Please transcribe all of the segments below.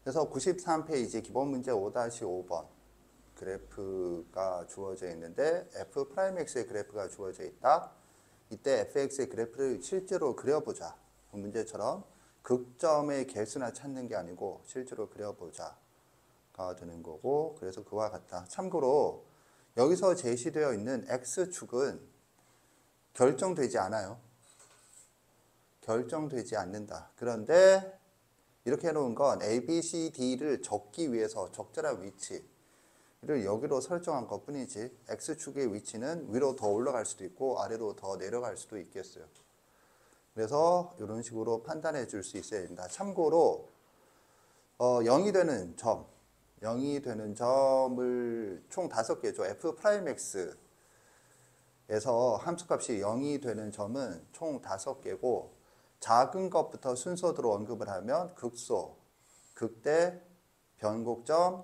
그래서 93페이지 기본 문제 5-5번 그래프가 주어져 있는데 f'x의 그래프가 주어져 있다. 이때 fx의 그래프를 실제로 그려보자. 문제처럼 극점의 개수나 찾는 게 아니고 실제로 그려보자가 되는 거고, 그래서 그와 같다. 참고로 여기서 제시되어 있는 x축은 결정되지 않아요. 결정되지 않는다. 그런데 이렇게 해놓은 건 A, B, C, D를 적기 위해서 적절한 위치를 여기로 설정한 것 뿐이지, X축의 위치는 위로 더 올라갈 수도 있고 아래로 더 내려갈 수도 있겠어요. 그래서 이런 식으로 판단해 줄 수 있어야 된다. 참고로 0이 되는 점, 0이 되는 점을 총 5개죠. f'x에서 함수값이 0이 되는 점은 총 5개고, 작은 것부터 순서대로 언급을 하면 극소, 극대, 변곡점,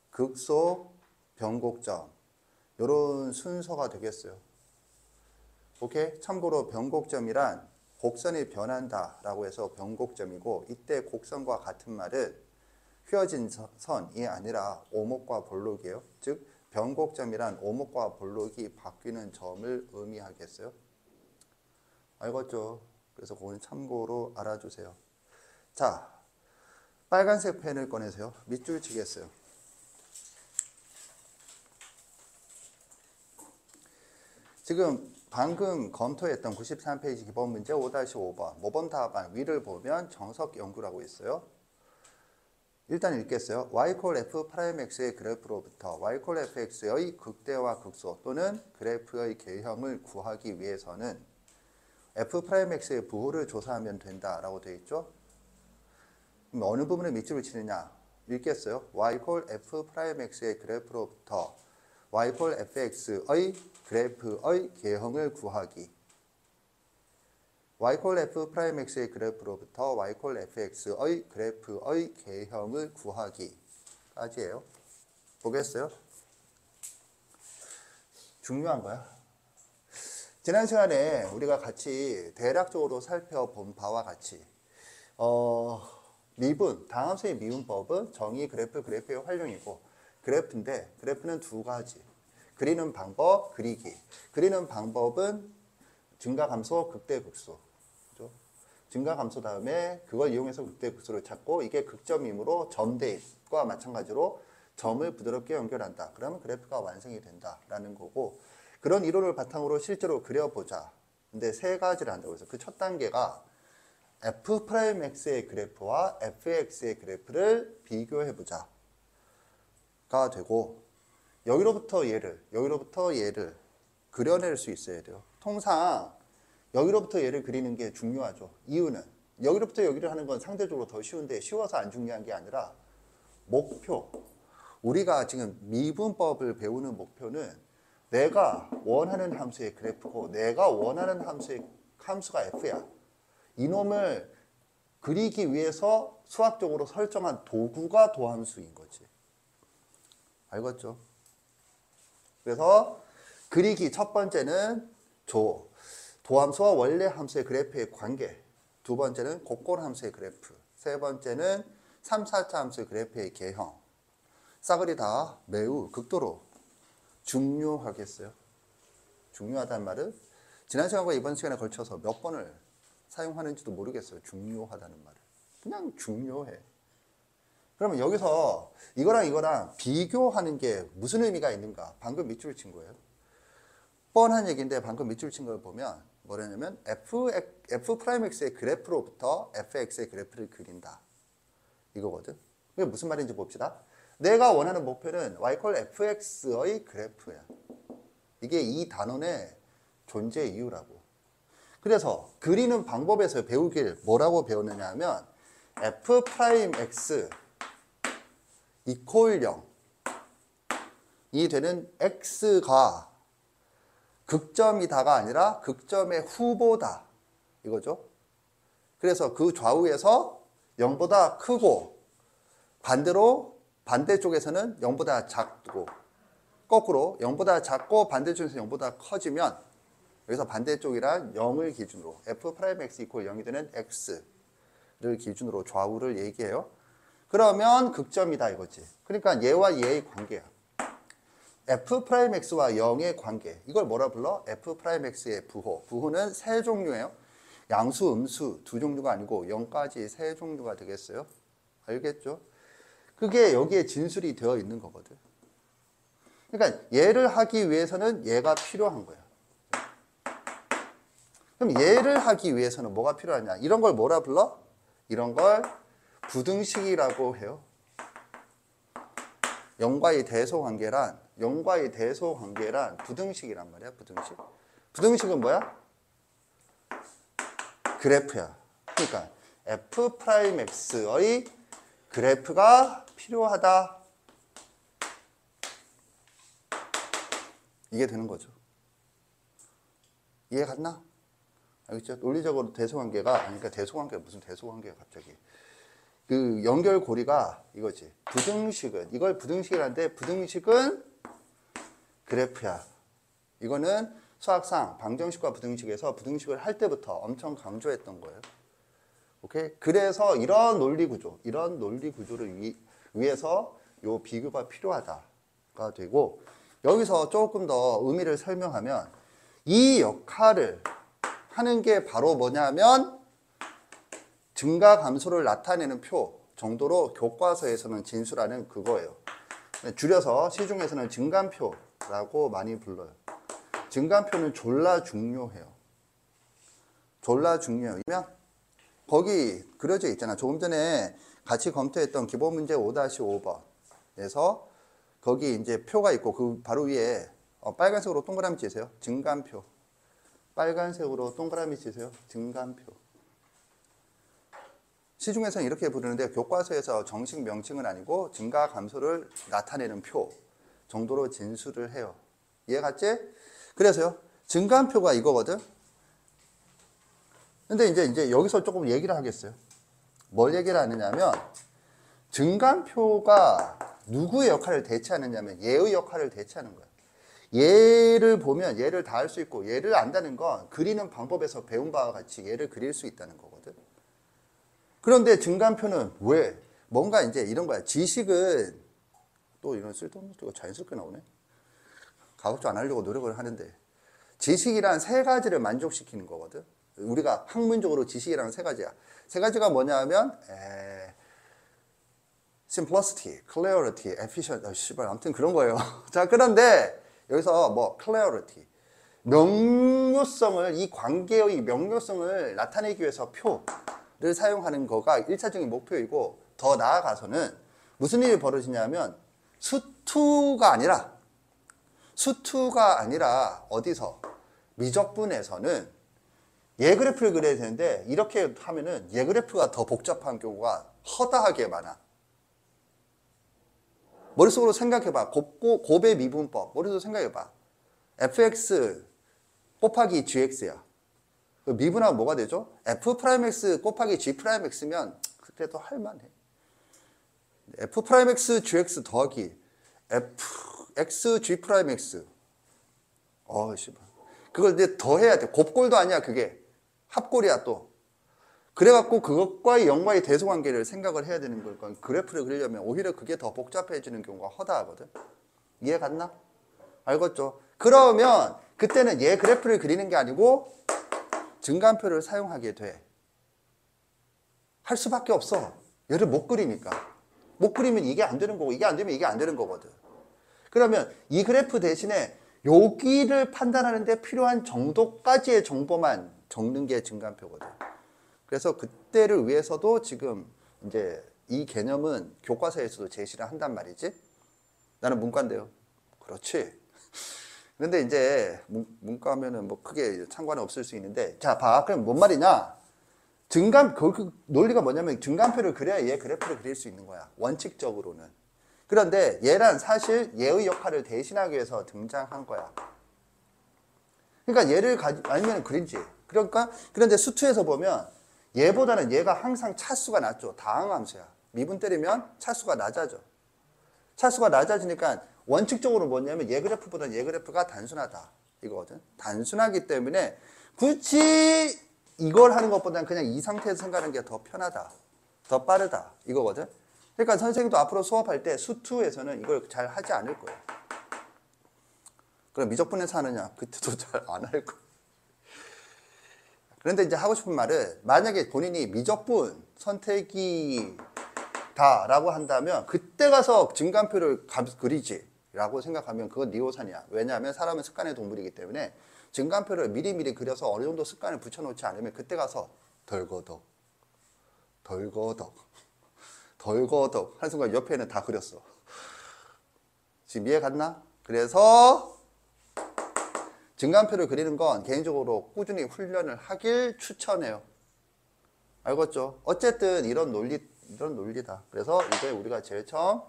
극소, 변곡점, 이런 순서가 되겠어요. 오케이? 참고로 변곡점이란 곡선이 변한다라고 해서 변곡점이고, 이때 곡선과 같은 말은 휘어진 선이 아니라 오목과 볼록이에요. 즉 변곡점이란 오목과 볼록이 바뀌는 점을 의미하겠어요. 알겠죠? 그래서 그건 참고로 알아주세요. 자, 빨간색 펜을 꺼내세요. 밑줄 치겠어요. 지금 방금 검토했던 93페이지 기본 문제 5-5번 모범 답안 위를 보면 정석 연구라고 있어요. 일단 읽겠어요. y f'(x의 그래프로부터 y fx의 극대와 극소 또는 그래프의 개형을 구하기 위해서는 f'x의 부호를 조사하면 된다라고 되어 있죠. 그럼 어느 부분에 밑줄을 치느냐? 읽겠어요. y f'x의 그래프로부터 y fx의 그래프의 개형을 구하기. y f'x의 그래프로부터 y fx의 그래프의 개형을 구하기까지예요. 보겠어요? 중요한 거야. 지난 시간에 우리가 같이 대략적으로 살펴본 바와 같이 미분, 다함수의 미분법은 정의, 그래프의 활용이고, 그래프인데 그래프는 두 가지. 그리는 방법, 그리기. 그리는 방법은 증가감소, 극대극소. 그죠? 증가감소 다음에 그걸 이용해서 극대극소를 찾고, 이게 극점이므로 점대입과 마찬가지로 점을 부드럽게 연결한다. 그러면 그래프가 완성이 된다라는 거고, 그런 이론을 바탕으로 실제로 그려보자. 근데 세 가지를 한다고 해서 그 첫 단계가 f'x의 그래프와 fx의 그래프를 비교해보자 가 되고, 여기로부터 얘를 그려낼 수 있어야 돼요. 통상 여기로부터 얘를 그리는 게 중요하죠. 이유는 여기로부터 여기를 하는 건 상대적으로 더 쉬운데, 쉬워서 안 중요한 게 아니라 목표. 우리가 지금 미분법을 배우는 목표는 내가 원하는 함수의 그래프고 내가 원하는 함수가 f야. 이놈을 그리기 위해서 수학적으로 설정한 도구가 도함수인 거지. 알겠죠? 그래서 그리기 첫 번째는 도함수와 원래 함수의 그래프의 관계, 두 번째는 곡골 함수의 그래프, 세 번째는 3, 4차 함수의 그래프의 개형. 싸그리 다 매우 극도로 중요하겠어요. 중요하다는 말은 지난 시간과 이번 시간에 걸쳐서 몇 번을 사용하는지도 모르겠어요. 중요하다는 말을. 그냥 중요해. 그러면 여기서 이거랑 비교하는 게 무슨 의미가 있는가? 방금 밑줄 친 거예요. 뻔한 얘기인데 방금 밑줄 친 걸 보면 뭐라냐면 f'x의 그래프로부터 fx의 그래프를 그린다. 이거거든. 이게 무슨 말인지 봅시다. 내가 원하는 목표는 y fx의 그래프야. 이게 이 단원의 존재 이유라고. 그래서 그리는 방법에서 배우길 뭐라고 배우느냐 하면 f'x 이퀄 0이 되는 x가 극점이다가 아니라 극점의 후보다 이거죠. 그래서 그 좌우에서 0보다 크고, 반대로 반대쪽에서는 0보다 작고, 거꾸로 0보다 작고 반대쪽에서 0보다 커지면, 여기서 반대쪽이란 0을 기준으로 f'x 이퀄 0이 되는 x를 기준으로 좌우를 얘기해요. 그러면 극점이다 이거지. 그러니까 얘와 얘의 관계야. f'x와 0의 관계. 이걸 뭐라 불러? f'x의 부호. 부호는 세 종류예요. 양수, 음수 두 종류가 아니고 0까지 세 종류가 되겠어요. 알겠죠? 그게 여기에 진술이 되어 있는 거거든. 그러니까 얘를 하기 위해서는 얘가 필요한 거야. 그럼 얘를 하기 위해서는 뭐가 필요하냐? 이런 걸 뭐라 불러? 이런 걸 부등식이라고 해요. 0과의 대소관계란 부등식이란 말이야. 부등식. 부등식은 뭐야? 그래프야. 그러니까 f'x의 그래프가 필요하다. 이게 되는 거죠. 이해 갔나? 알겠죠? 논리적으로 대소관계가 아니니까 대소관계가 무슨 대소관계야 갑자기. 그 연결고리가 이거지. 부등식은 이걸 부등식이라는데 부등식은 그래프야. 이거는 수학상 방정식과 부등식에서 부등식을 할 때부터 엄청 강조했던 거예요. 오케이? 그래서 이런 논리 구조를 위해서 요 비교가 필요하다가 되고 여기서 조금 더 의미를 설명하면 이 역할을 하는 게 바로 뭐냐면 증가 감소를 나타내는 표 정도로 교과서에서는 진술하는 그거예요. 줄여서 시중에서는 증감표라고 많이 불러요. 증감표는 졸라 중요해요. 졸라 중요해요. 거기 그려져 있잖아. 조금 전에 같이 검토했던 기본 문제 5-5번에서 거기 이제 표가 있고 그 바로 위에 빨간색으로 동그라미 치세요. 증감표. 빨간색으로 동그라미 치세요. 증감표. 시중에서는 이렇게 부르는데 교과서에서 정식 명칭은 아니고 증가 감소를 나타내는 표 정도로 진술을 해요. 이해 갔지? 그래서요. 증감표가 이거거든. 근데 이제 여기서 조금 얘기를 하겠어요. 뭘 얘기를 하느냐면 증감표가 누구의 역할을 대체하느냐면 얘의 역할을 대체하는 거야. 얘를 보면 얘를 다 할 수 있고 얘를 안다는 건 그리는 방법에서 배운 바와 같이 얘를 그릴 수 있다는 거거든. 그런데 증감표는 왜? 뭔가 이제 이런 거야. 지식은 또 이런 쓸데없는 소리가 자연스럽게 나오네. 가급적 안 하려고 노력을 하는데 지식이란 세 가지를 만족시키는 거거든. 우리가 학문적으로 지식이란 세 가지야. 세 가지가 뭐냐 하면 simplicity, clarity, efficient, 아무튼 그런 거예요. 자, 그런데 여기서 뭐 clarity, 명료성을 이 관계의 명료성을 나타내기 위해서 표를 사용하는 거가 1차적인 목표이고 더 나아가서는 무슨 일이 벌어지냐면 수투가 아니라 어디서 미적분에서는 얘 그래프를 그려야 되는데 이렇게 하면은 얘 그래프가 더 복잡한 경우가 허다하게 많아. 머릿속으로 생각해봐. 곱의 미분법. 머릿속으로 생각해봐. fx 곱하기 gx야. 미분하면 뭐가 되죠? f'x 곱하기 g'x면 그래도 할만해. f'x gx 더하기 fx g'x. 씨발. 그걸 이제 더해야 돼. 곱골도 아니야 그게. 합골이야 또. 그래갖고 그것과의 0과의 대소관계를 생각을 해야 되는 거니까 그래프를 그리려면 오히려 그게 더 복잡해지는 경우가 허다하거든. 이해 갔나? 알겠죠? 그러면 그때는 얘 그래프를 그리는 게 아니고 증감표를 사용하게 돼. 할 수밖에 없어. 얘를 못 그리니까. 못 그리면 이게 안 되는 거고 이게 안 되면 이게 안 되는 거거든. 그러면 이 그래프 대신에 여기를 판단하는 데 필요한 정도까지의 정보만 적는 게 증감표거든. 그래서 그때를 위해서도 지금 이제 이 개념은 교과서에서도 제시를 한단 말이지. 나는 문과인데요. 그렇지. 근데 이제 문과면은 뭐 크게 상관은 없을 수 있는데 자, 봐. 그럼 뭔 말이냐? 그 논리가 뭐냐면 증감표를 그려야 얘 그래프를 그릴 수 있는 거야. 원칙적으로는. 그런데 얘란 사실 얘의 역할을 대신하기 위해서 등장한 거야. 그러니까 얘를 아니면 그린지. 그런데 수투에서 보면 얘보다는 얘가 항상 차수가 낮죠. 다항함수야. 미분 때리면 차수가 낮아져. 차수가 낮아지니까 원칙적으로 뭐냐면 얘 그래프보다는 얘 그래프가 단순하다. 이거거든. 단순하기 때문에 굳이 이걸 하는 것보다는 그냥 이 상태에서 생각하는 게 더 편하다. 더 빠르다. 이거거든. 그러니까 선생님도 앞으로 수업할 때 수투에서는 이걸 잘 하지 않을 거예요. 그럼 미적분해서 하느냐? 그때도 잘 안 할 거예요. 그런데 이제 하고 싶은 말은 만약에 본인이 미적분 선택이 다라고 한다면 그때 가서 증간표를 그리지 라고 생각하면 그건 니오산이야. 왜냐하면 사람은 습관의 동물이기 때문에 증간표를 미리미리 그려서 어느 정도 습관을 붙여놓지 않으면 그때 가서 덜거덕 하는 순간 옆에는 다 그렸어. 지금 이해 갔나? 그래서 증간표를 그리는 건 개인적으로 꾸준히 훈련을 하길 추천해요. 알겠죠? 어쨌든 이런 논리다. 그래서 이제 우리가 제일 처음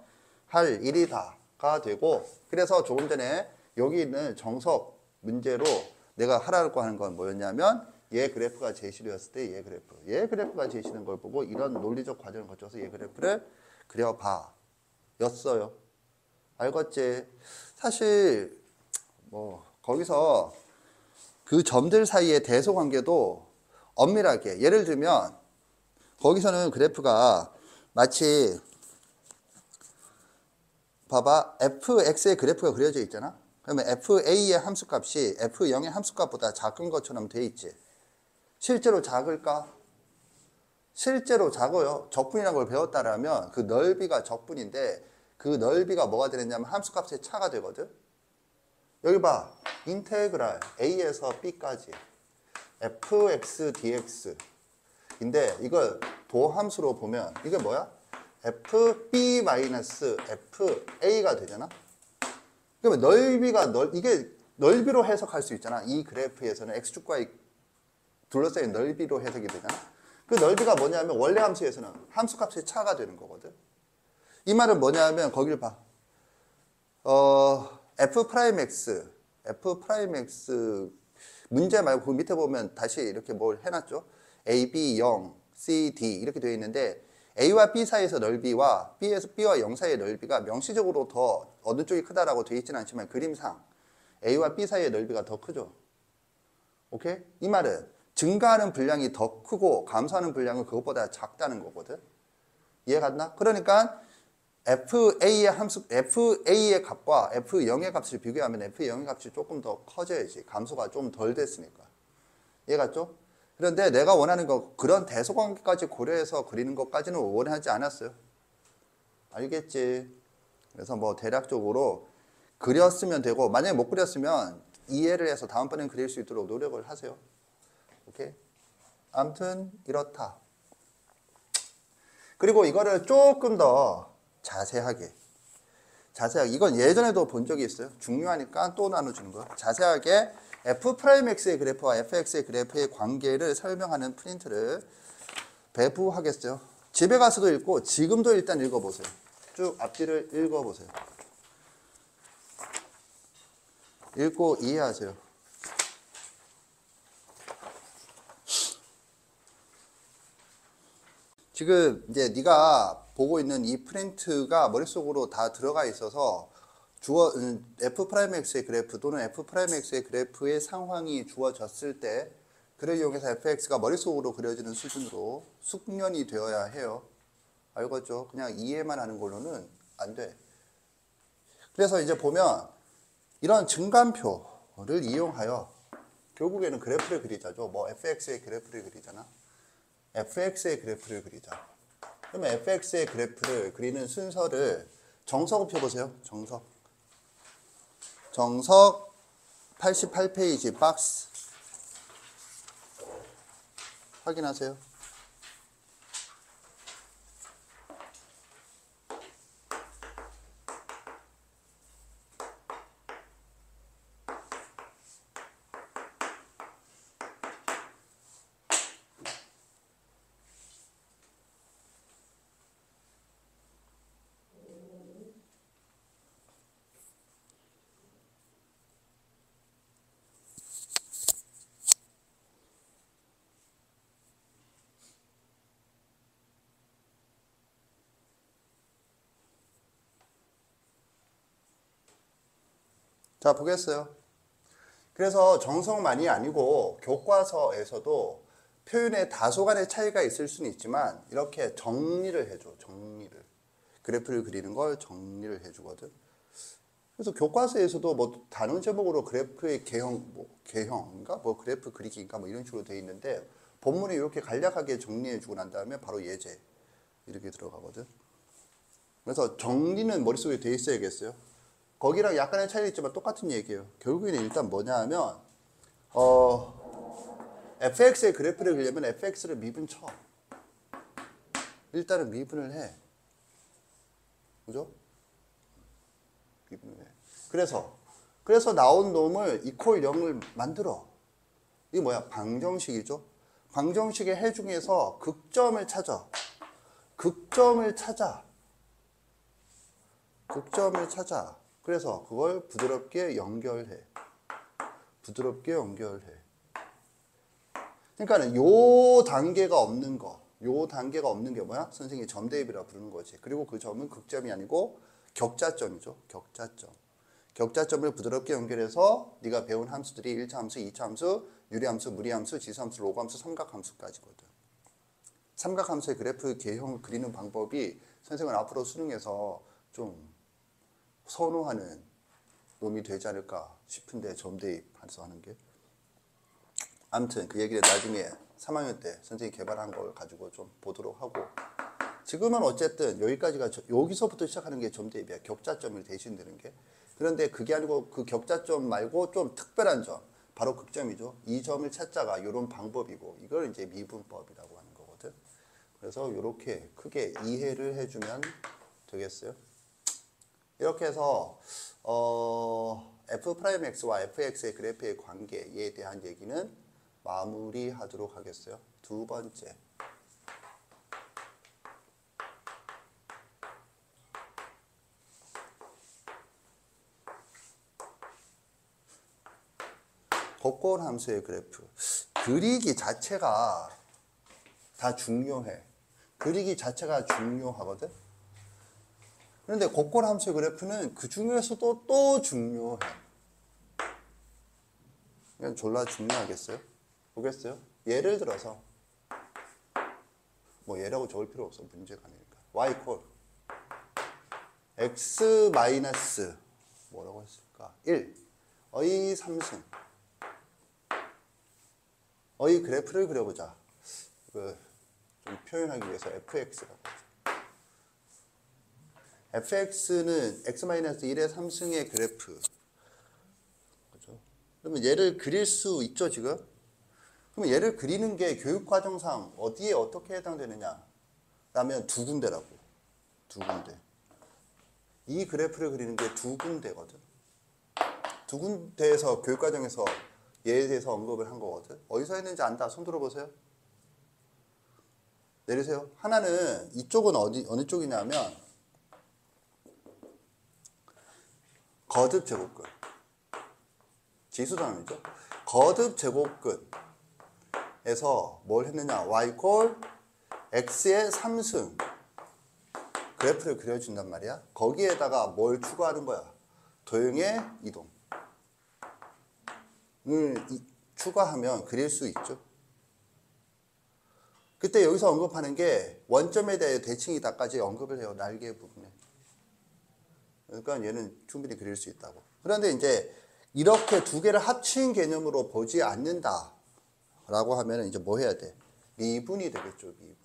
할 일이다가 되고, 그래서 조금 전에 여기 있는 정석 문제로 내가 하라고 하는 건 뭐였냐면 얘 그래프가 제시되었을 때 얘 그래프가 제시된 걸 보고 이런 논리적 과정을 거쳐서 얘 그래프를 그려봐 였어요. 알겠지? 사실 뭐 거기서 그 점들 사이의 대소관계도 엄밀하게, 예를 들면 거기서는 그래프가 마치 봐봐, fx의 그래프가 그려져 있잖아. 그러면 fa의 함수값이 f0의 함수값보다 작은 것처럼 돼 있지. 실제로 작을까? 실제로 작아요. 적분이라는 걸 배웠다라면 그 넓이가 적분인데 그 넓이가 뭐가 되느냐면 함수값의 차가 되거든. 여기 봐, 인테그랄 a에서 b까지 fx dx 인데 이걸 도함수로 보면 이게 뭐야? fb-fa가 되잖아. 그러면 넓이가 이게 넓이로 해석할 수 있잖아. 이 그래프에서는 x축과 둘러싸인 넓이로 해석이 되잖아. 그 넓이가 뭐냐면 원래 함수에서는 함수값의 차가 되는 거거든. 이 말은 뭐냐면 거기를 봐. f'x 문제 말고 그 밑에 보면 다시 이렇게 뭘 해놨죠. a, b, 0, c, d 이렇게 되어 있는데 a와 b 사이에서 넓이와 b에서 b와 0 사이의 넓이가 명시적으로 더 어느 쪽이 크다라고 되어 있지는 않지만 그림상 a와 b 사이의 넓이가 더 크죠. 오케이? 이 말은 증가하는 분량이 더 크고 감소하는 분량은 그것보다 작다는 거거든. 이해 갔나? 그러니까 FA의 값과 F0의 값을 비교하면 F0의 값이 조금 더 커져야지. 감소가 좀 덜 됐으니까. 이해 갔죠? 그런데 내가 원하는 거 그런 대소관계까지 고려해서 그리는 것까지는 원하지 않았어요. 알겠지? 그래서 뭐 대략적으로 그렸으면 되고, 만약에 못 그렸으면 이해를 해서 다음번엔 그릴 수 있도록 노력을 하세요. 오케이? 아무튼 이렇다. 그리고 이거를 조금 더 자세하게 이건 예전에도 본 적이 있어요. 중요하니까 또 나눠주는 거. 자세하게 f'x의 그래프와 fx의 그래프의 관계를 설명하는 프린트를 배부하겠어요. 집에 가서도 읽고 지금도 일단 읽어보세요. 쭉 앞뒤를 읽어보세요. 읽고 이해하세요. 지금 이제 네가 보고 있는 이 프린트가 머릿속으로 다 들어가 있어서 f'x의 그래프 또는 f'x의 그래프의 상황이 주어졌을 때 그를 이용해서 fx가 머릿속으로 그려지는 수준으로 숙련이 되어야 해요. 알겠죠? 그냥 이해만 하는 걸로는 안 돼. 그래서 이제 보면 이런 증간표를 이용하여 결국에는 그래프를 그리자죠. 뭐 fx의 그래프를 그리잖아. fx의 그래프를 그리자. 그러면 fx의 그래프를 그리는 순서를 정석을 펴보세요. 정석 88페이지 박스 확인하세요. 자, 보겠어요. 그래서 정석만이 아니고 교과서에서도 표현의 다소간의 차이가 있을 수는 있지만 이렇게 정리를 해줘. 정리를. 그래프를 그리는 걸 정리를 해주거든. 그래서 교과서에서도 뭐 단원 제목으로 그래프의 개형인가 뭐 그래프 그리기인가 뭐 이런 식으로 돼 있는데 본문에 이렇게 간략하게 정리해주고 난 다음에 바로 예제 이렇게 들어가거든. 그래서 정리는 머릿속에 돼 있어야겠어요. 거기랑 약간의 차이가 있지만 똑같은 얘기예요. 결국에는 일단 뭐냐 하면 fx의 그래프를 그리려면 fx를 미분 쳐. 일단은 미분을 해. 그죠? 미분을 해. 그래서 나온 놈을 이퀄 0을 만들어. 이게 뭐야? 방정식이죠. 방정식의 해 중에서 극점을 찾아. 극점을 찾아. 그래서 그걸 부드럽게 연결해. 그러니까는 요 단계가 없는 게 뭐야? 선생님이 점 대입이라고 부르는 거지. 그리고 그 점은 극점이 아니고 격자점이죠. 격자점을 부드럽게 연결해서 네가 배운 함수들이 1차 함수, 2차 함수, 유리함수, 무리함수, 지수함수, 로그함수, 삼각함수까지거든. 삼각함수의 그래프 개형을 그리는 방법이 선생님은 앞으로 수능에서 좀 선호하는 놈이 되지 않을까 싶은데 점 대입해서 하는 게. 아무튼 그 얘기를 나중에 3학년 때 선생님이 개발한 걸 가지고 좀 보도록 하고, 지금은 어쨌든 여기서부터 시작하는 게 점 대입이야. 격자점을 대신되는 게. 그런데 그게 아니고 그 격자점 말고 좀 특별한 점, 바로 극점이죠. 이 점을 찾자가 이런 방법이고, 이걸 이제 미분법이라고 하는 거거든. 그래서 이렇게 크게 이해를 해주면 되겠어요. 이렇게 해서 f'x와 fx의 그래프의 관계에 대한 얘기는 마무리하도록 하겠어요. 두 번째. 곡골 함수의 그래프. 그리기 자체가 다 중요해. 그리기 자체가 중요하거든. 그런데 곡골 함수의 그래프는 그 중에서도 또 중요해. 그냥 졸라 중요하겠어요? 보겠어요? 예를 들어서 뭐 얘라고 적을 필요 없어. 문제가 아니니까. y 콜 x 마이너스 뭐라고 했을까? 1. 의 3승. 의 그래프를 그려보자. 좀 표현하기 위해서 fx라고 하죠. fx는 x-1의 3승의 그래프. 그죠? 그러면 얘를 그릴 수 있죠, 지금? 그러면 얘를 그리는 게 교육과정상 어디에 어떻게 해당되느냐? 라면 두 군데라고. 두 군데. 이 그래프를 그리는 게 두 군데거든. 두 군데에서 교육과정에서 얘에 대해서 언급을 한 거거든. 어디서 했는지 안다. 손 들어보세요. 내리세요. 하나는 이쪽은 어느 쪽이냐면 거듭 제곱근. 지수단위죠. 거듭 제곱근에서 뭘 했느냐. y 콜 x의 3승 그래프를 그려준단 말이야. 거기에다가 뭘 추가하는 거야. 도형의 이동. 추가하면 그릴 수 있죠. 그때 여기서 언급하는 게 원점에 대해 대칭이다까지 언급을 해요. 날개 부분에. 그러니까 얘는 충분히 그릴 수 있다고. 그런데 이제 이렇게 두 개를 합친 개념으로 보지 않는다 라고 하면 이제 뭐 해야 돼? 미분이 되겠죠. 미분.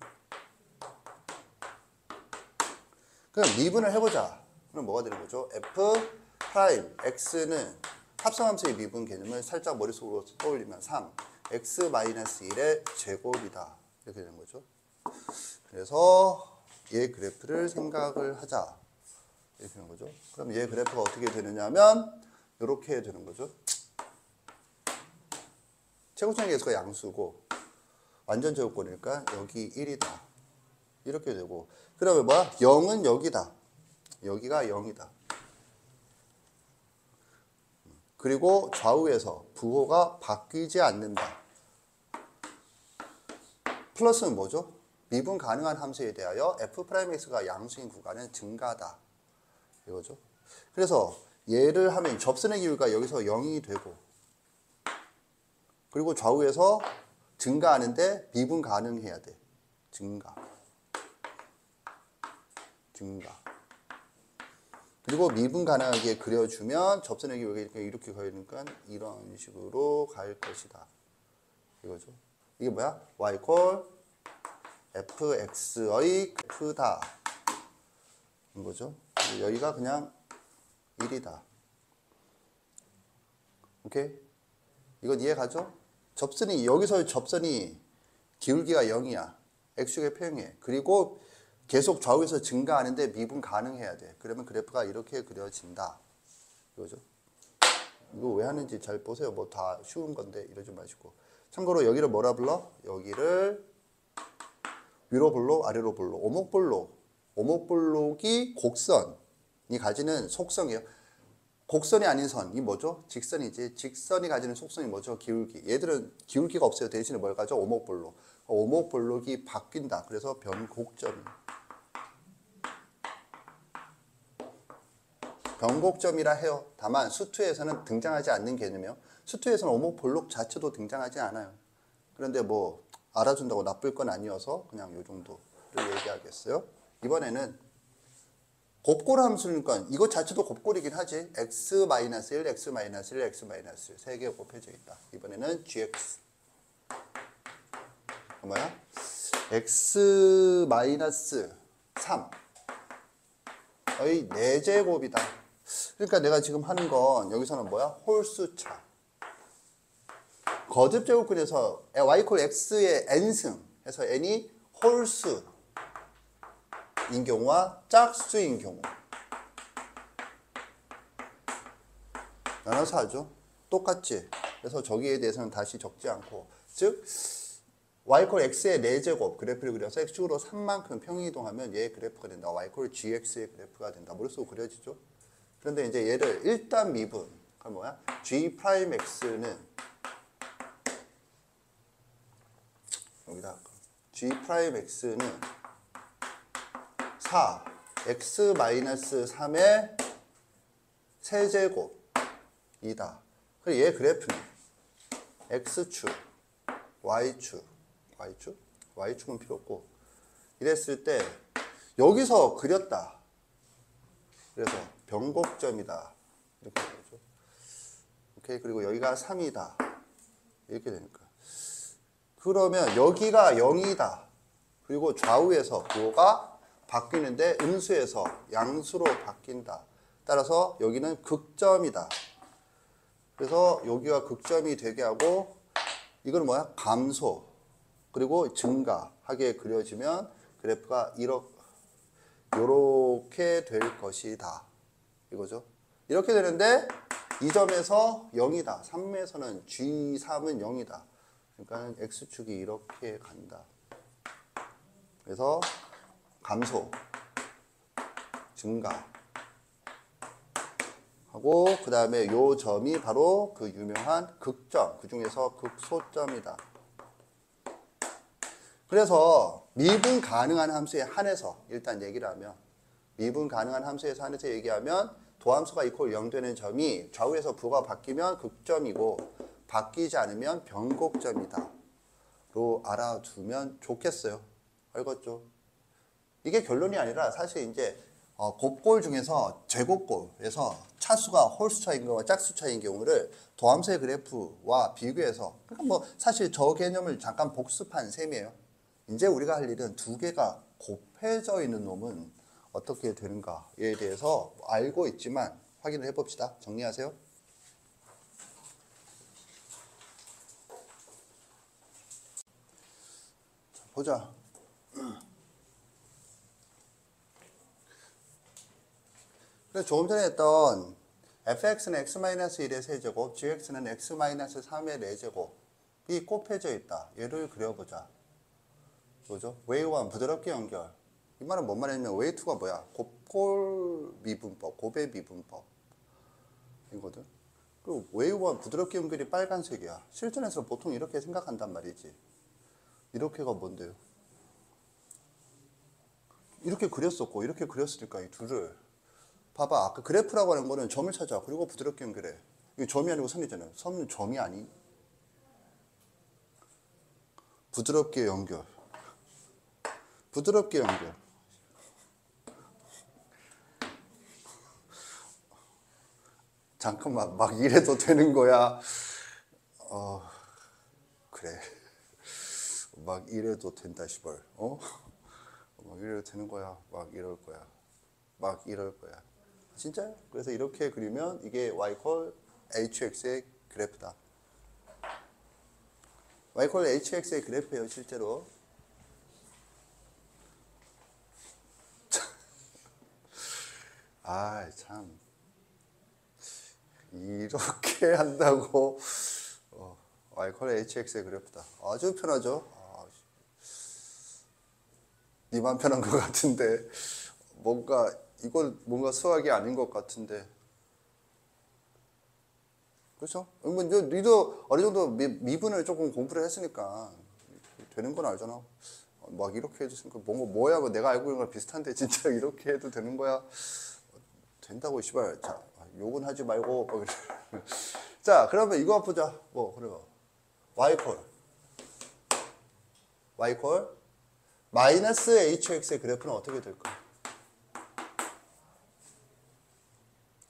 그럼 미분을 해보자. 그럼 뭐가 되는 거죠? f 프라임 x는 합성함수의 미분 개념을 살짝 머릿속으로 떠올리면 3 x-1의 제곱이다 이렇게 되는 거죠. 그래서 얘 그래프를 생각을 하자 이렇게 되는 거죠. 그럼 얘 그래프가 어떻게 되느냐면 이렇게 되는 거죠. 최고점의 개수가 양수고 완전 제곱권이니까 여기 1이다 이렇게 되고, 그러면 뭐야? 0은 여기다. 여기가 0이다. 그리고 좌우에서 부호가 바뀌지 않는다. 플러스는 뭐죠? 미분 가능한 함수에 대하여 f'x가 양수인 구간은 증가다. 이거죠. 그래서 얘를 하면 접선의 기울기가 여기서 0이 되고, 그리고 좌우에서 증가하는데 미분 가능해야 돼. 증가. 그리고 미분 가능하게 그려주면 접선의 기울기가 이렇게 가니까 이런 식으로 갈 것이다. 이거죠. 이게 뭐야? y 콜 fx의 f다. 이거죠. 여기가 그냥 1이다. 오케이? 이건 이해가죠? 접선이 여기서 접선이 기울기가 0이야. x축의 평행. 그리고 계속 좌우에서 증가하는데 미분 가능해야 돼. 그러면 그래프가 이렇게 그려진다. 이거죠. 이거 왜 하는지 잘 보세요. 뭐 다 쉬운 건데 이러지 마시고. 참고로 여기를 뭐라 불러? 여기를 위로 볼록, 아래로 볼록, 오목볼록. 오목볼록이 곡선이 가지는 속성이에요. 곡선이 아닌 선이 뭐죠? 직선이지. 직선이 가지는 속성이 뭐죠? 기울기. 얘들은 기울기가 없어요. 대신에 뭘 가져? 오목볼록. 오목볼록이 바뀐다. 그래서 변곡점이. 변곡점이라 해요. 다만 수투에서는 등장하지 않는 개념이에요. 수투에서는 오목볼록 자체도 등장하지 않아요. 그런데 뭐 알아준다고 나쁠 건 아니어서 그냥 요 정도를 얘기하겠어요. 이번에는 곱골 함수니까 이것 자체도 곱골이긴 하지. x-1, x-1, x-1 세 개 곱해져 있다. 이번에는 gx. 뭐야? x-3의 4제곱이다. 그러니까 내가 지금 하는 건 여기서는 뭐야? 홀수차. 거듭 제곱근에서 y 콜 x의 n승 해서 n이 홀수인 경우와 짝수인 경우 나눠서 하죠. 똑같지. 그래서 저기에 대해서는 다시 적지 않고, 즉 y 콜 x의 4제곱 그래프를 그려서 x축으로 3만큼 평행이동하면 얘의 그래프가 된다. y 콜 gx의 그래프가 된다. 머릿속으로 그려지죠. 그런데 이제 얘를 일단 미분, 그럼 뭐야? g 프라임 x는 여기다 g 프라임 x는 4 x-3의 세제곱이다. 그리고 얘 그래프는 x축, y축은 필요 없고, 이랬을 때 여기서 그렸다. 그래서 변곡점이다. 이렇게 되죠. 오케이. 그리고 여기가 3이다. 이렇게 되니까. 그러면 여기가 0이다. 그리고 좌우에서 부호가 바뀌는데 음수에서 양수로 바뀐다. 따라서 여기는 극점이다. 그래서 여기가 극점이 되게 하고, 이건 뭐야? 감소. 그리고 증가하게 그려지면 그래프가 이렇게 될 것이다. 이거죠. 이렇게 되는데 이 점에서 0이다. 3에서는 G3은 0이다. 그러니까 X축이 이렇게 간다. 그래서 감소, 증가 하고, 그 다음에 요 점이 바로 그 유명한 극점, 그 중에서 극소점이다. 그래서 미분 가능한 함수에 한해서 일단 얘기를 하면, 미분 가능한 함수에서 한해서 얘기하면 도함수가 이퀄 0 되는 점이 좌우에서 부가 바뀌면 극점이고 바뀌지 않으면 변곡점이다 로 알아두면 좋겠어요. 알겠죠? 이게 결론이 아니라 사실 이제 곱골 중에서 제곱골에서 차수가 홀수차인 경우와 짝수차인 경우를 도함수의 그래프와 비교해서, 그러니까 뭐 사실 저 개념을 잠깐 복습한 셈이에요. 이제 우리가 할 일은 두 개가 곱해져 있는 놈은 어떻게 되는가에 대해서 알고 있지만 확인을 해봅시다. 정리하세요. 자, 보자. 그래서 조금 전에 했던 fx는 x-1의 세제곱, gx는 x-3의 4제곱이 곱해져 있다. 얘를 그려보자. 뭐죠? 웨이원 부드럽게 연결. 이 말은 뭔 말이냐면 웨이2가 뭐야? 곱골 미분법, 곱의 미분법 이거든. 그리고 웨이원 부드럽게 연결이 빨간색이야. 실전에서 보통 이렇게 생각한단 말이지. 이렇게가 뭔데요? 이렇게 그렸었고 이렇게 그렸으니까 이 둘을 봐봐. 아까 그래프라고 하는 거는 점을 찾아. 그리고 부드럽게 연결해. 이게 점이 아니고 선이잖아요. 선은 점이 아닌. 부드럽게 연결. 부드럽게 연결. 잠깐만, 막 이래도 되는 거야? 그래. 막 이래도 된다, 시벌. 막 이래도 되는 거야. 막 이럴 거야. 막 이럴 거야. 진짜요? 그래서 이렇게 그리면 이게 y 콜 hx의 그래프다. y 콜 hx의 그래프예요, 실제로. 아, 참. 이렇게 한다고 y 콜 hx의 그래프다. 아주 편하죠? 니만 편한 것 같은데 이건 뭔가 수학이 아닌 것 같은데. 그렇죠? 니도 어느 정도 미분을 조금 공부를 했으니까 되는 건 알잖아. 막 이렇게 해줬으니까 뭐야, 내가 알고 있는 거랑 비슷한데 진짜 이렇게 해도 되는 거야? 된다고, 씨발. 자, 욕은 하지 말고. 자, 그러면 이거 보자. 그래요. y 콜 마이너스 hx의 그래프는 어떻게 될까?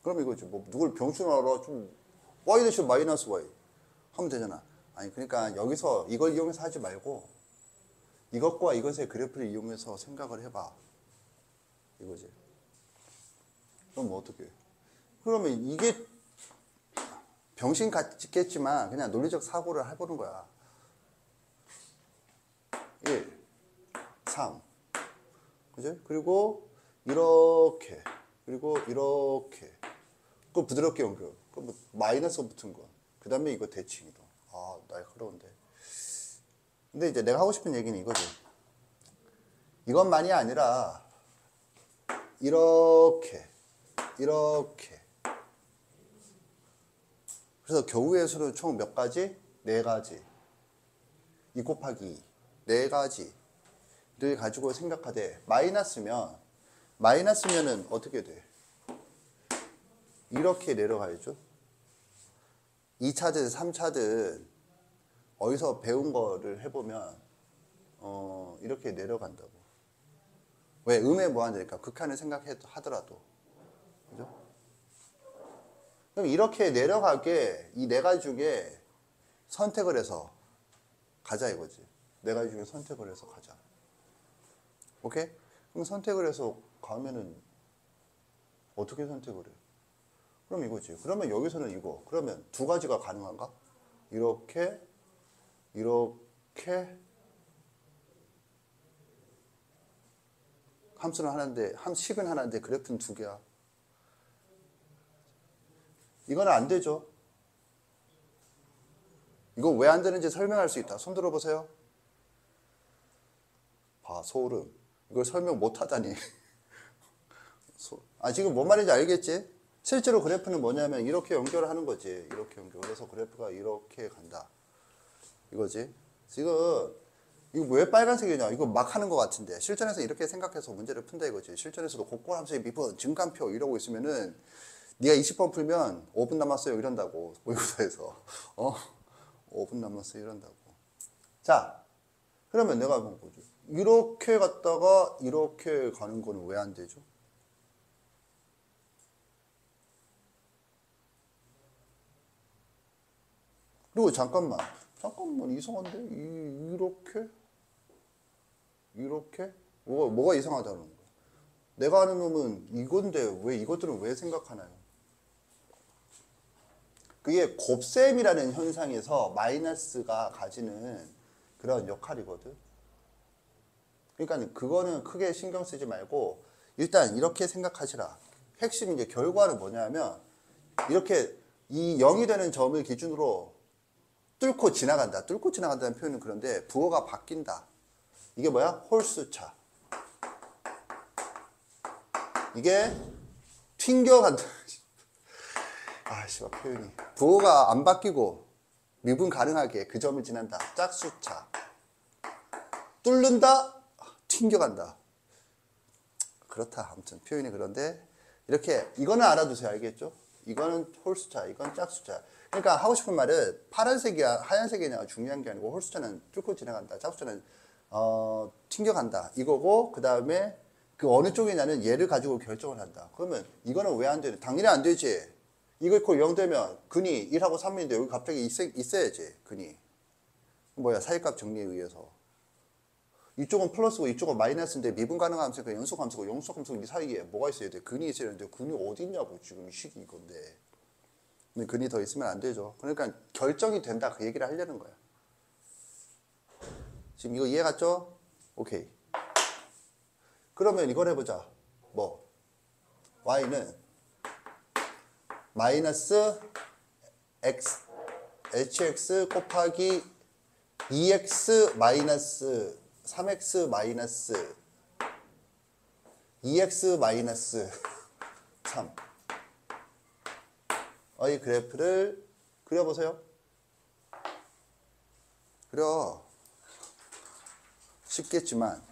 그럼 이거지. 누굴 병신 알아? 좀 y 대신 마이너스 y 하면 되잖아. 아니, 그러니까 여기서 이걸 이용해서 하지 말고 이것과 이것의 그래프를 이용해서 생각을 해봐. 이거지. 그럼 어떻게 해? 그러면 이게 병신 같겠지만 그냥 논리적 사고를 해보는 거야. 1, 3. 그죠? 그리고 이렇게. 그리고 이렇게. 그거 부드럽게 연결. 그럼 마이너스 붙은 거. 그 다음에 이거 대칭이다. 날카로운데. 근데 이제 내가 하고 싶은 얘기는 이거지. 이것만이 아니라 이렇게. 그래서 겨우의 수는 총 몇 가지? 4가지. 2 곱하기 2. 4가지를 가지고 생각하되 마이너스면은 어떻게 돼? 이렇게 내려가야죠. 2차든 3차든 어디서 배운 거를 해보면 이렇게 내려간다고. 왜? 음의 무한대니까 극한을 생각하더라도. 그죠? 그럼 이렇게 내려가게 이 4가지 중에 선택을 해서 가자 이거지. 4가지 중에 선택을 해서 가자. 오케이? 그럼 선택을 해서 가면은 어떻게 선택을 해? 그럼 이거지. 그러면 여기서는 이거. 그러면 2가지가 가능한가? 이렇게 함수는 하나인데 식은 하나인데 그래프는 2개야. 이거는 안 되죠. 이거 왜 안 되는지 설명할 수 있다. 손 들어보세요. 소름. 이걸 설명 못 하다니. 지금 뭔 말인지 알겠지? 실제로 그래프는 뭐냐면 이렇게 연결하는 거지. 이렇게 연결. 그래서 그래프가 이렇게 간다. 이거지. 지금 이거 왜 빨간색이냐? 이거 막 하는 것 같은데 실전에서 이렇게 생각해서 문제를 푼다 이거지. 실전에서도 곡골함수의 미분, 증간표 이러고 있으면은 네가 20번 풀면 5분 남았어요 이런다고. 모의고사에서 5분 남았어요 이런다고. 자, 그러면 내가 본 거지. 이렇게 갔다가 이렇게 가는 거는 왜 안 되죠? 그리고 잠깐만 이상한데? 이렇게? 뭐가 이상하다는 거야? 내가 아는 놈은 이건데 왜 이것들은 왜 생각하나요? 그게 곱셈이라는 현상에서 마이너스가 가지는 그런 역할이거든. 그러니까 그거는 크게 신경 쓰지 말고 일단 이렇게 생각하시라. 핵심 이제 결과는 뭐냐면 이렇게 이 0이 되는 점을 기준으로 뚫고 지나간다. 뚫고 지나간다는 표현은 그런데 부호가 바뀐다. 이게 뭐야? 홀수차. 이게 튕겨간다. 씨발 표현이. 부호가 안 바뀌고 미분 가능하게 그 점을 지난다. 짝수차. 뚫는다. 튕겨간다. 그렇다. 아무튼 표현이 그런데 이렇게 이거는 알아두세요. 알겠죠? 이거는 홀수차, 이건 짝수차. 그러니까 하고 싶은 말은 파란색이야, 하얀색이냐 중요한 게 아니고 홀수차는 뚫고 지나간다. 짝수차는 튕겨간다. 이거고 그 다음에 그 어느 쪽이냐는 얘를 가지고 결정을 한다. 그러면 이거는 왜 안 되는? 당연히 안 되지. 이거 이퀄 0 되면 근이 1하고 3인데 여기 갑자기 있어야지. 근이. 뭐야, 사이값 정리에 의해서. 이쪽은 플러스고 이쪽은 마이너스인데 미분 가능함수니까 연속함수고 영속함수 이 사이에 뭐가 있어야 돼? 근이 있어야 되는데 근이 어디 있냐고 지금 이 식이 이건데. 근데 근이 더 있으면 안 되죠. 그러니까 결정이 된다 그 얘기를 하려는 거야. 지금 이거 이해 갔죠? 오케이. 그러면 이걸 해보자. 뭐? y는 마이너스 x hx 곱하기 2x 마이너스 3x 마이너스 2x 마이너스 3 이 그래프를 그려보세요. 그려. 쉽겠지만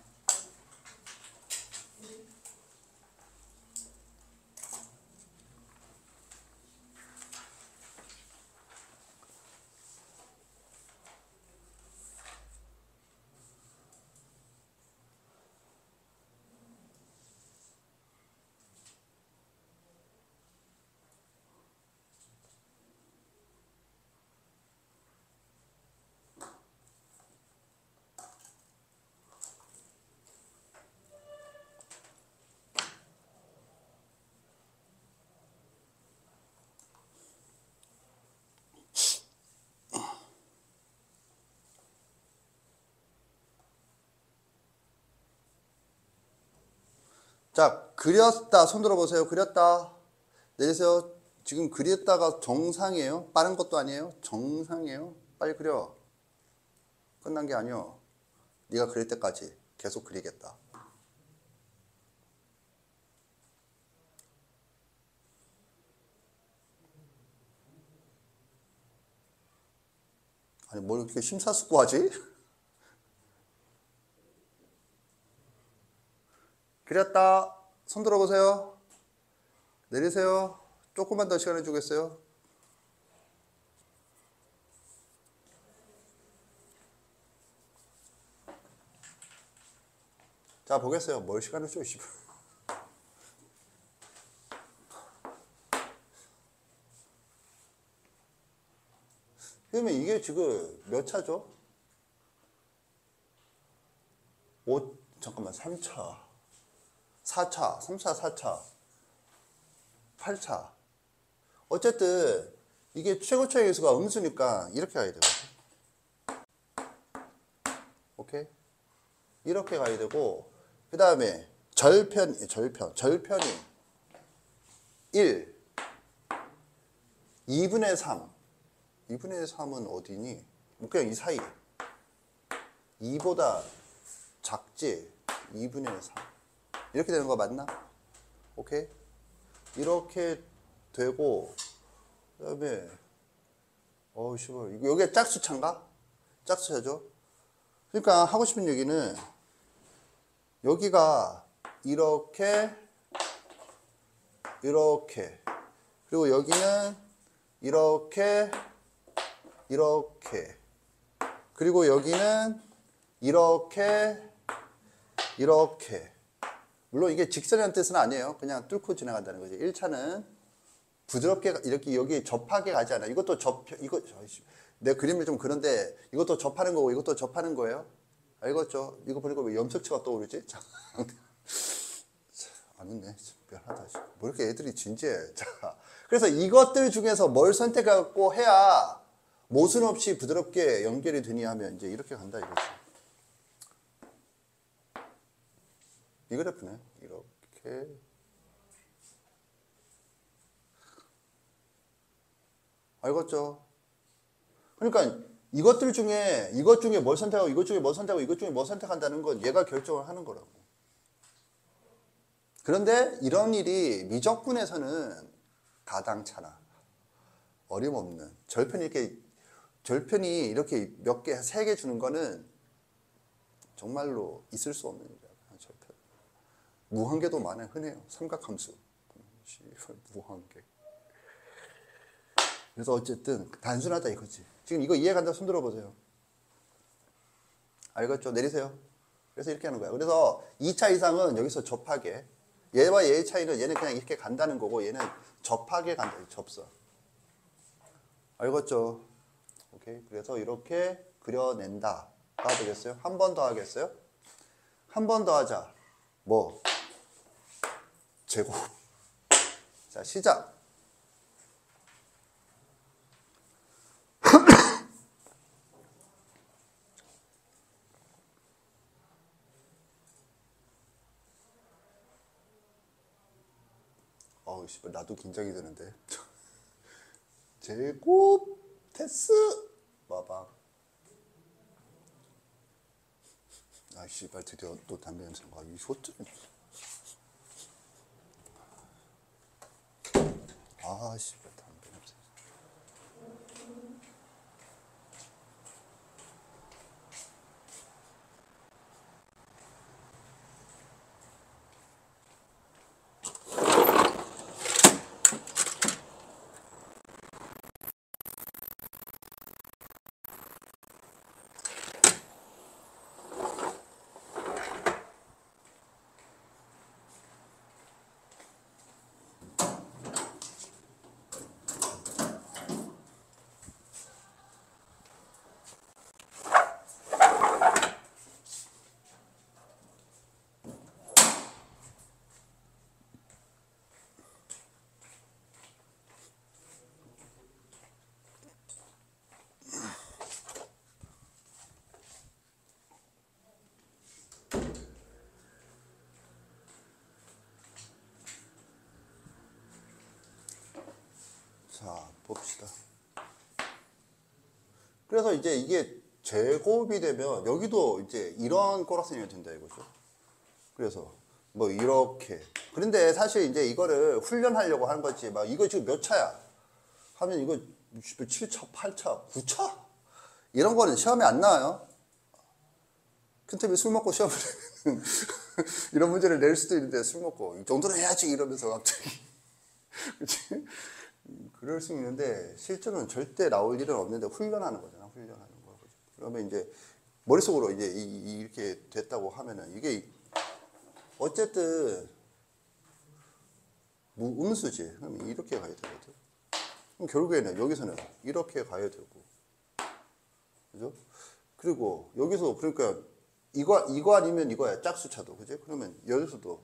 자, 그렸다. 손 들어보세요. 그렸다. 내리세요. 지금 그렸다가 정상이에요. 빠른 것도 아니에요. 정상이에요. 빨리 그려. 끝난 게 아니요. 네가 그릴 때까지 계속 그리겠다. 아니 뭘 이렇게 심사숙고하지? 그렸다. 손 들어보세요. 내리세요. 조금만 더 시간을 주겠어요. 자, 보겠어요. 뭘 시간을 줘, 씨발. 그러면 이게 지금 몇 차죠? 잠깐만, 3차. 4차, 3차, 4차, 8차. 어쨌든 이게 최고차의 개수가 음수니까 이렇게 가야 되거든. 오케이? 이렇게 가야 되고 그 다음에 절편이 1, 2분의 3. 2분의 3은 어디니? 그냥 이 사이. 2보다 작지? 2분의 3. 이렇게 되는 거 맞나? 오케이? 이렇게 되고 그 다음에 씨발 여기가 짝수차인가? 짝수차죠? 그러니까 하고 싶은 얘기는 여기가 이렇게 그리고 여기는 이렇게 그리고 여기는 이렇게 물론 이게 직선이라는 뜻은 아니에요. 그냥 뚫고 지나간다는 거지. 1차는 부드럽게 이렇게 여기 접하게 가지 않아. 이것도 내 그림이 좀 그런데 이것도 접하는 거고 이것도 접하는 거예요. 알겠죠? 이거 보니까 왜 염색체가 떠오르지? 안 웃네. 미안하다. 뭐 이렇게 애들이 진지해. 자, 그래서 이것들 중에서 뭘 선택하고 해야 모순 없이 부드럽게 연결이 되니 하면 이제 이렇게 간다 이거지. 이 그래프네. 이렇게. 알겠죠? 그러니까 이것 중에 뭘 선택하고 이것 중에 뭘 선택하고 이것 중에 뭘 선택한다는 건 얘가 결정을 하는 거라고. 그런데 이런 일이 미적분에서는 가당찮아. 어림없는. 절편이 이렇게 몇 개, 3개 주는 거는 정말로 있을 수 없는 일이야. 절편. 무한계도 많아요. 흔해요. 삼각함수. 무한계. 그래서 어쨌든 단순하다 이거지. 지금 이거 이해간다 손 들어보세요. 알겠죠? 내리세요. 그래서 이렇게 하는 거야. 그래서 2차 이상은 여기서 접하게. 얘와 얘의 차이는 얘는 그냥 이렇게 간다는 거고 얘는 접하게 간다. 접선. 알겠죠? 오케이. 그래서 이렇게 그려낸다가 되겠어요. 한 번 더 하겠어요? 한 번 더 하자. 뭐? 제곱. 자, 시작. 어우, 씨발, 나도 긴장이 되는데. 제곱, 테스. 봐봐. 아, 씨발, 드디어 또 담배 냄새. 아, 이 쇼트. 아, 씨발, 담배 냄새. 자, 봅시다. 그래서 이제 이게 제곱이 되면 여기도 이제 이런 꼬락선이 된다 이거죠. 그래서 뭐 이렇게. 그런데 사실 이제 이거를 훈련하려고 하는 거지. 막 이거 지금 몇 차야? 하면 이거 7차, 8차, 9차? 이런 거는 시험에 안 나와요. 큰템이 술 먹고 시험을 내면 이런 문제를 낼 수도 있는데 술 먹고 이 정도는 해야지 이러면서 갑자기. 그치? 그럴 수 있는데 실제로는 절대 나올 일은 없는데 훈련하는 거잖아. 훈련하는 거. 그러면 이제 머릿속으로 이제 이렇게 됐다고 하면은 이게 어쨌든 음수지. 그럼 이렇게 가야 되거든. 그럼 결국에는 여기서는 이렇게 가야 되고. 그죠? 그리고 여기서 그러니까 이거 아니면 이거야. 짝수차도. 그지? 그러면 여기서도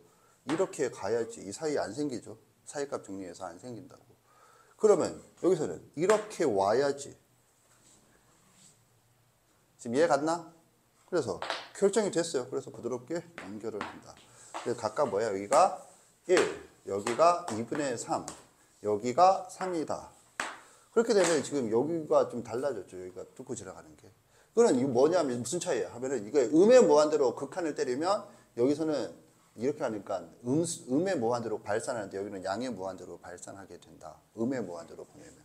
이렇게 가야지 이 사이 안 생기죠. 사이값 정리해서 안 생긴다고. 그러면 여기서는 이렇게 와야지. 지금 이해 갔나? 그래서 결정이 됐어요. 그래서 부드럽게 연결을 한다. 그래서 각각 뭐야? 여기가 1, 여기가 2분의 3, 여기가 3이다. 그렇게 되면 지금 여기가 좀 달라졌죠. 여기가 뚫고 지나가는 게. 그건 이거 뭐냐면 무슨 차이야? 하면은 이게 음의 무한대로 극한을 때리면 여기서는 이렇게 하니까 음의 무한대로 발산하는데 여기는 양의 무한대로 발산하게 된다. 음의 무한대로 보내면.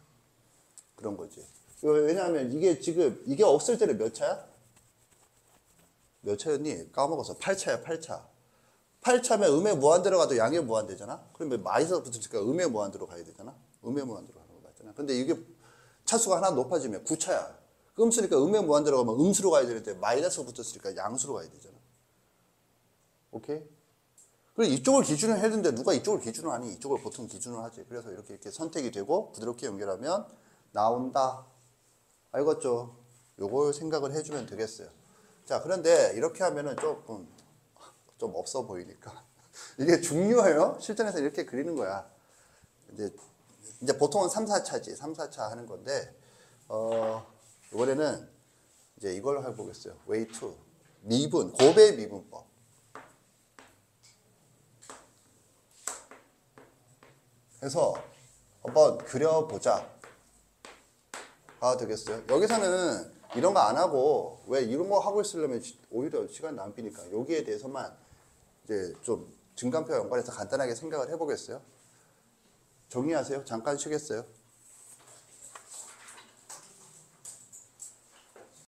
그런 거지. 왜냐하면 이게 지금 이게 없을 때는 몇 차야? 몇 차였니? 까먹었어. 8차야, 8차. 8차면 음의 무한대로 가도 양의 무한대잖아? 그러면 마이너스 붙으니까 음의 무한대로 가야 되잖아? 음의 무한대로 가는 거 맞잖아? 근데 이게 차수가 하나 높아지면 9차야. 음수니까 음의 무한대로 가면 음수로 가야 되는데 마이너스가 붙었으니까 양수로 가야 되잖아. 오케이? 그리고 이쪽을 기준으로 해야 되는데 누가 이쪽을 기준으로 하니? 이쪽을 보통 기준으로 하지. 그래서 이렇게 선택이 되고 부드럽게 연결하면 나온다. 알겠죠? 요걸 생각을 해주면 되겠어요. 자, 그런데 이렇게 하면은 조금 좀 없어 보이니까. 이게 중요해요. 실전에서 이렇게 그리는 거야. 이제 보통은 3, 4차지. 3, 4차 하는 건데, 이번에는 이제 이걸 해보겠어요. way 2. 미분, 곱의 미분법. 해서 한번 그려보자. 가 되겠어요. 여기서는 이런 거 안 하고, 왜 이런 거 하고 있으려면 오히려 시간 낭비니까 여기에 대해서만 이제 좀 증간표 연관해서 간단하게 생각을 해보겠어요. 정리하세요. 잠깐 쉬겠어요.